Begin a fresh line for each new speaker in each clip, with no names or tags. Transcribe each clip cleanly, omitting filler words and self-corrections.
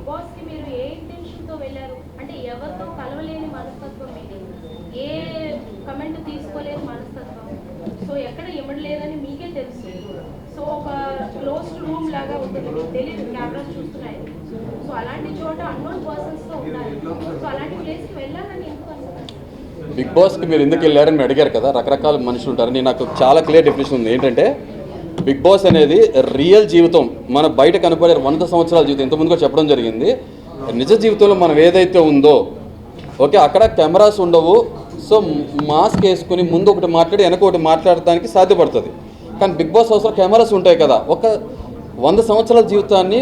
Boss కి మీరు ఏ intention తో వెళ్ళారు? అంటే ఎవరితో కలవలేని మనస్తత్వం మీది, ఏ కమెంట్ తీసుకోలేని మనస్తత్వం, సో ఎక్కడ ఇవ్వలేదని మీకే తెలుసు. సో ఒక క్లోజ్డ్ రూమ్ లాగా ఉంటుంది, మీకు తెలియదు కెమెరాస్ చూస్తున్నాయి. సో అలాంటి చోట అన్నోన్ పర్సన్స్ తో ఉండాలి. సో అలాంటి ప్లేస్ కి వెళ్ళాలని ఎందుకు అనుకుంటున్నారు?
బిగ్ బాస్కి మీరు ఎందుకు వెళ్ళారని మీరు అడిగారు కదా, రకరకాల మనుషులు ఉంటారు. నేను నాకు చాలా క్లియర్ డెఫినేషన్ ఉంది. ఏంటంటే బిగ్ బాస్ అనేది రియల్ జీవితం, మన బయట కనపడే 100 సంవత్సరాల జీవితం. ఇంతకుముందు కూడా చెప్పడం జరిగింది. నిజ జీవితంలో మనం ఏదైతే ఉందో, ఓకే, అక్కడ కెమెరాస్ ఉండవు. సో మాస్క్ వేసుకుని ముందు ఒకటి మాట్లాడి వెనక ఒకటి మాట్లాడటానికి సాధ్యపడుతుంది. కానీ బిగ్ బాస్ హౌస్లో కెమెరాస్ ఉంటాయి కదా. ఒక 100 సంవత్సరాల జీవితాన్ని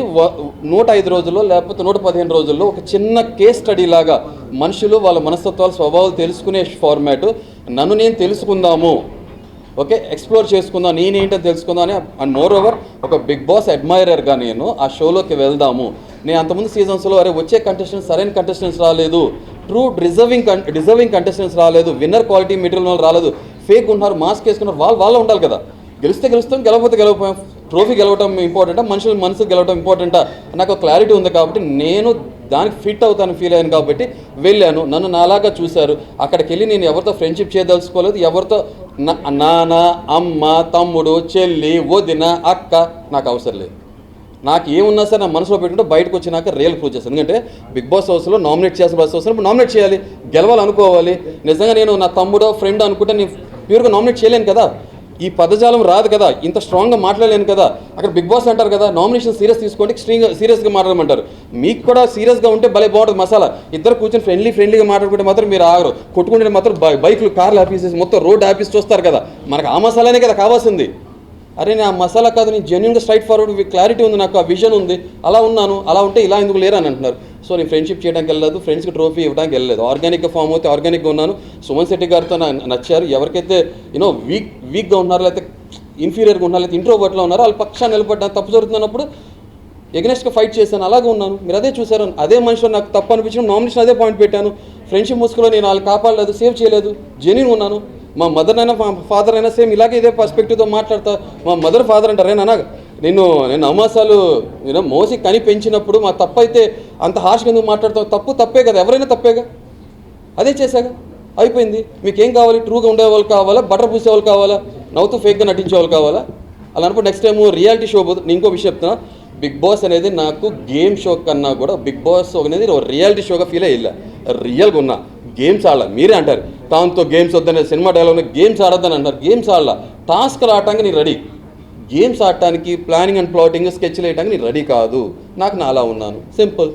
105 రోజుల్లో లేకపోతే 115 రోజుల్లో ఒక చిన్న కేస్ స్టడీ లాగా మనుషులు వాళ్ళ మనస్తత్వాలు స్వభావాలు తెలుసుకునే ఫార్మాట్. నన్ను నేను తెలుసుకుందాము, ఓకే, ఎక్స్ప్లోర్ చేసుకుందాం, నేనేంటో తెలుసుకుందాం అని. అండ్ మోర్ ఓవర్ ఒక బిగ్ బాస్ అడ్మైరర్గా నేను ఆ షోలోకి వెళ్దాము. నేను అంతకుముందు సీజన్స్లో అరే వచ్చే కంటెస్టెంట్స్ సరైన కంటెస్టెంట్స్ రాలేదు, ట్రూ డిజర్వింగ్ కంటెస్టెంట్స్ రాలేదు, విన్నర్ క్వాలిటీ మెటీరియల్ రాలేదు, ఫేక్ ఉన్నారు, మాస్క్ వేసుకున్నారు, వాళ్ళు ఉండాలి కదా. గెలిస్తే గెలుస్తాం, గెలవకపోతే గెలవపోయాం. ట్రోఫీ గెలవటం ఇంపార్టెంటా, మనుషుల మనసు గెలవటం ఇంపార్టెంటా, నాకు క్లారిటీ ఉంది కాబట్టి నేను దానికి ఫిట్ అవుతాను ఫీల్ అయ్యాను కాబట్టి వెళ్ళాను. నన్ను నాలాగా చూశారు. అక్కడికి వెళ్ళి నేను ఎవరితో ఫ్రెండ్షిప్ చేయదలుచుకోలేదు. ఎవరితో నాన్న, అమ్మ, తమ్ముడు, చెల్లి, వదిన, అక్క నాకు అవసరం లేదు. నాకు ఏమున్నా సరే నా మనసులో పెట్టుకుంటే బయటకు వచ్చినాక రియల్ ప్రూవ్ చేస్తాను. ఎందుకంటే బిగ్ బాస్ హౌస్లో నామినేట్ చేసిన బస్ హౌస్లో నామినేట్ చేయాలి, గెలవాలనుకోవాలి. నిజంగా నేను నా తమ్ముడో ఫ్రెండ్ అనుకుంటే నేను ప్యూర్గా నామినేట్ చేయలేను కదా. ఈ పదజాలం రాదు కదా, ఇంత స్ట్రాంగ్గా మాట్లాడలేను కదా. అక్కడ బిగ్ బాస్ అంటారు కదా, నామినేషన్ సీరియస్ తీసుకోండి, సీరియస్గా మాట్లాడమంటారు. మీకు కూడా సీరియస్గా ఉంటే భలే బాగుంటుంది మసాలా. ఇద్దరు కూర్చొని ఫ్రెండ్లీగా మాట్లాడుకుంటే మాత్రం మీరు ఆగరు. కొట్టుకుంటే మాత్రం బైక్లు, కార్లు ఆపేసేసి మొత్తం రోడ్ ఆపేసి చూస్తారు కదా. మనకు ఆ మసాలానే కదా కావాల్సింది. అరే నేను ఆ మసాలా కాదు, నేను జెన్యున్గా స్ట్రైట్ ఫార్వర్డ్ క్లారిటీ ఉంది, నాకు ఆ విజన్ ఉంది, అలా ఉన్నాను. అలా ఉంటే ఇలా ఎందుకు లేరు అని అంటున్నారు. సో నేను ఫ్రెండ్షిప్ చేయడానికి వెళ్ళలేదు, ఫ్రెండ్స్కి ట్రోఫీ ఇవ్వడానికి వెళ్ళలేదు. ఆర్గానిక్గా ఫామ్ అవుతే ఆర్గానిక్గా ఉన్నాను. సుమన్ శెట్టి గారితో నచ్చారు. ఎవరికైతే వీక్గా ఉన్నారో, లేకపోతే ఇన్ఫీరియర్గా ఉన్నారో, లేకపోతే ఇంట్రోవర్ట్లో ఉన్నారో వాళ్ళ పక్షాన్ని నిలబడ్డా తప్పు జరుగుతున్నప్పుడు ఎగనెస్ట్గా ఫైట్ చేశాను. అలాగే ఉన్నాను. మీరు అదే చూసారు. అదే మనిషిలో నాకు తప్పు అనిపించిన నామినేషన్ అదే పాయింట్ పెట్టాను. ఫ్రెండ్షిప్ ముసుగులో నేను వాళ్ళు కాపాడలేదు, సేవ్ చేయలేదు, జెన్యూన్ ఉన్నాను. మా మదర్ అయినా మా ఫాదర్ అయినా సేమ్ ఇలాగే ఇదే పర్స్పెక్టివ్తో మాట్లాడతా. మా మదర్ ఫాదర్ అంటారు, నేను నేను అమాసాలు మోసి కని పెంచినప్పుడు మా తప్పు అయితే అంత హార్ష్గా ఎందుకు మాట్లాడతావు? తప్పే కదా, ఎవరైనా తప్పేగా. అదే చేశాగా, అయిపోయింది. మీకేం కావాలి? ట్రూగా ఉండేవాళ్ళు కావాలా, బటర్ పూసేవాళ్ళు కావాలా, నవ్వుతూ ఫేక్గా నటించేవాళ్ళు కావాలా? అలా అనుకుంటే నెక్స్ట్ టైం రియాలిటీ షో పోతుంది. నేను ఇంకో విషయం చెప్తున్నా, బిగ్ బాస్ అనేది నాకు గేమ్ షో కన్నా కూడా బిగ్ బాస్ అనేది రియాలిటీ షోగా ఫీల్ అయ్యి రియల్గా ఉన్నా. గేమ్స్ ఆడాల. మీరే అంటారు తాంతో గేమ్స్ వద్దనే సినిమా డైలాగ్ గేమ్స్ ఆడొద్దని అంటారు. గేమ్స్ ఆడాల. టాస్క్లు ఆడటానికి నేను రెడీ. గేమ్స్ ఆడటానికి ప్లానింగ్ అండ్ ప్లాటింగ్ స్కెచ్లు వేయడానికి నేను రెడీ కాదు. నాకు నా అలా ఉన్నాను, సింపుల్.